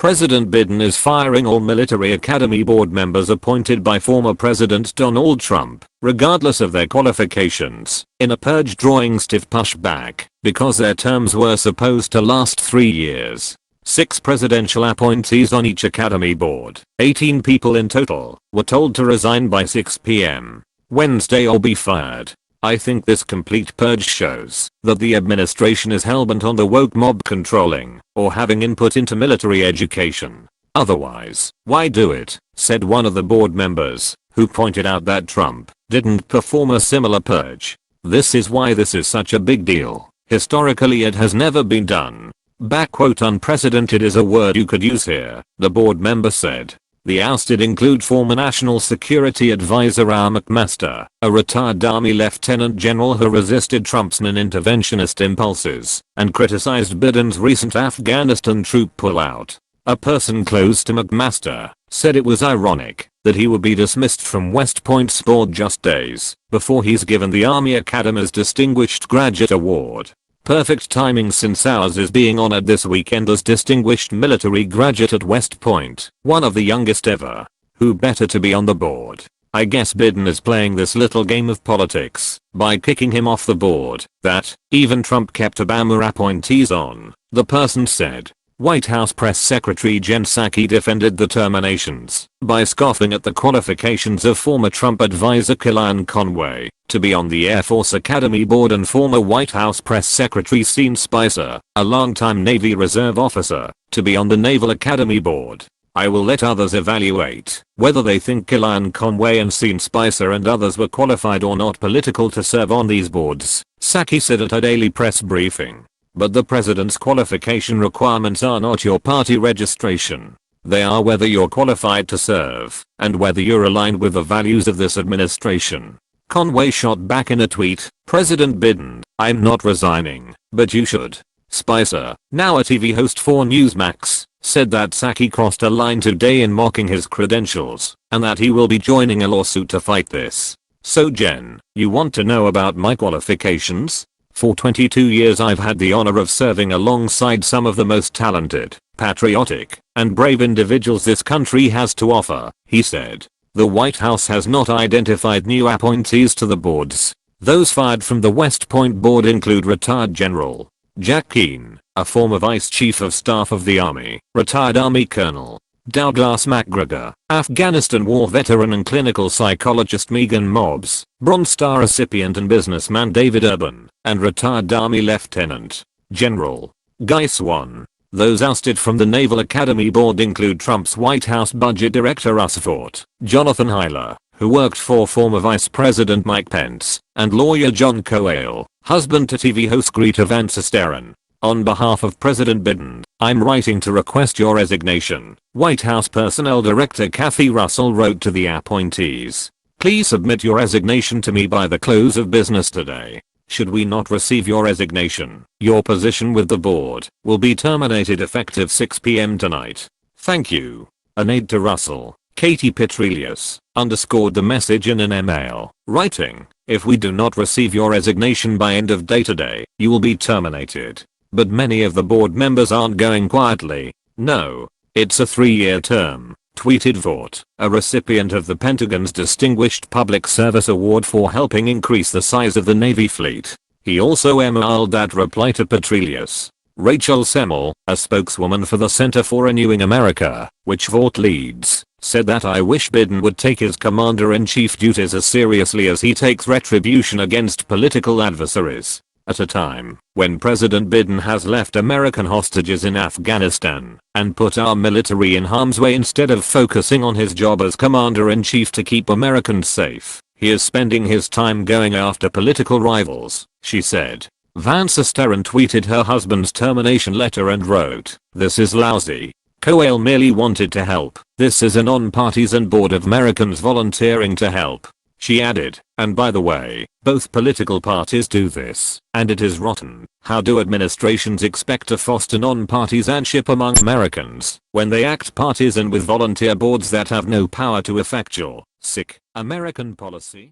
President Biden is firing all military academy board members appointed by former President Donald Trump, regardless of their qualifications, in a purge drawing stiff pushback, because their terms were supposed to last 3 years. 6 presidential appointees on each academy board, 18 people in total, were told to resign by 6 p.m. Wednesday or be fired. I think this complete purge shows that the administration is hellbent on the woke mob controlling or having input into military education. Otherwise, why do it? Said one of the board members, who pointed out that Trump didn't perform a similar purge. This is why this is such a big deal. Historically it has never been done. Unprecedented is a word you could use here, the board member said. The ousted include former National Security Advisor Al McMaster, a retired Army Lieutenant General who resisted Trump's non-interventionist impulses and criticized Biden's recent Afghanistan troop pullout. A person close to McMaster said it was ironic that he would be dismissed from West Point's board just days before he's given the Army Academy's Distinguished Graduate Award. Perfect timing since ours is being honored this weekend as Distinguished Military Graduate at West Point, one of the youngest ever. Who better to be on the board? I guess Biden is playing this little game of politics by kicking him off the board that even Trump kept Obama appointees on, the person said. White House Press Secretary Jen Psaki defended the terminations by scoffing at the qualifications of former Trump advisor Kellyanne Conway to be on the Air Force Academy board and former White House Press Secretary Sean Spicer, a longtime Navy Reserve officer, to be on the Naval Academy board. I will let others evaluate whether they think Kellyanne Conway and Sean Spicer and others were qualified or not political to serve on these boards, Psaki said at a daily press briefing. But the president's qualification requirements are not your party registration. They are whether you're qualified to serve and whether you're aligned with the values of this administration. Conway shot back in a tweet, President Biden, I'm not resigning, but you should. Spicer, now a TV host for Newsmax, said that Psaki crossed a line today in mocking his credentials and that he will be joining a lawsuit to fight this. So Jen, you want to know about my qualifications? For 22 years I've had the honor of serving alongside some of the most talented, patriotic, and brave individuals this country has to offer, he said. The White House has not identified new appointees to the boards. Those fired from the West Point board include retired General Jack Keane, a former Vice Chief of Staff of the Army, retired Army Colonel Douglas McGregor, Afghanistan war veteran and clinical psychologist Megan Mobbs, Bronze Star recipient and businessman David Urban, and retired Army Lieutenant General Guy Swan. Those ousted from the Naval Academy board include Trump's White House Budget Director Russ Vought, Jonathan Hyler, who worked for former Vice President Mike Pence, and lawyer John Coyle, husband to TV host Greta Van Susteren. On behalf of President Biden, I'm writing to request your resignation, White House Personnel Director Kathy Russell wrote to the appointees. Please submit your resignation to me by the close of business today. Should we not receive your resignation, your position with the board will be terminated effective 6 p.m. tonight. Thank you. An aide to Russell, Katie Petrelius, underscored the message in an email, writing, if we do not receive your resignation by end of day today, you will be terminated. But many of the board members aren't going quietly. No. It's a 3-year term, tweeted Vought, a recipient of the Pentagon's Distinguished Public Service Award for helping increase the size of the Navy fleet. He also emailed that reply to Petrelius. Rachel Semmel, a spokeswoman for the Center for Renewing America, which Vought leads, said that I wish Biden would take his commander-in-chief duties as seriously as he takes retribution against political adversaries. At a time when President Biden has left American hostages in Afghanistan and put our military in harm's way instead of focusing on his job as commander-in-chief to keep Americans safe, he is spending his time going after political rivals, she said. Van Susteren tweeted her husband's termination letter and wrote, this is lousy. Coyle merely wanted to help. This is a non-partisan board of Americans volunteering to help. She added, and by the way, both political parties do this, and it is rotten. How do administrations expect to foster non-partisanship among Americans when they act partisan with volunteer boards that have no power to effectual, sick, American policy?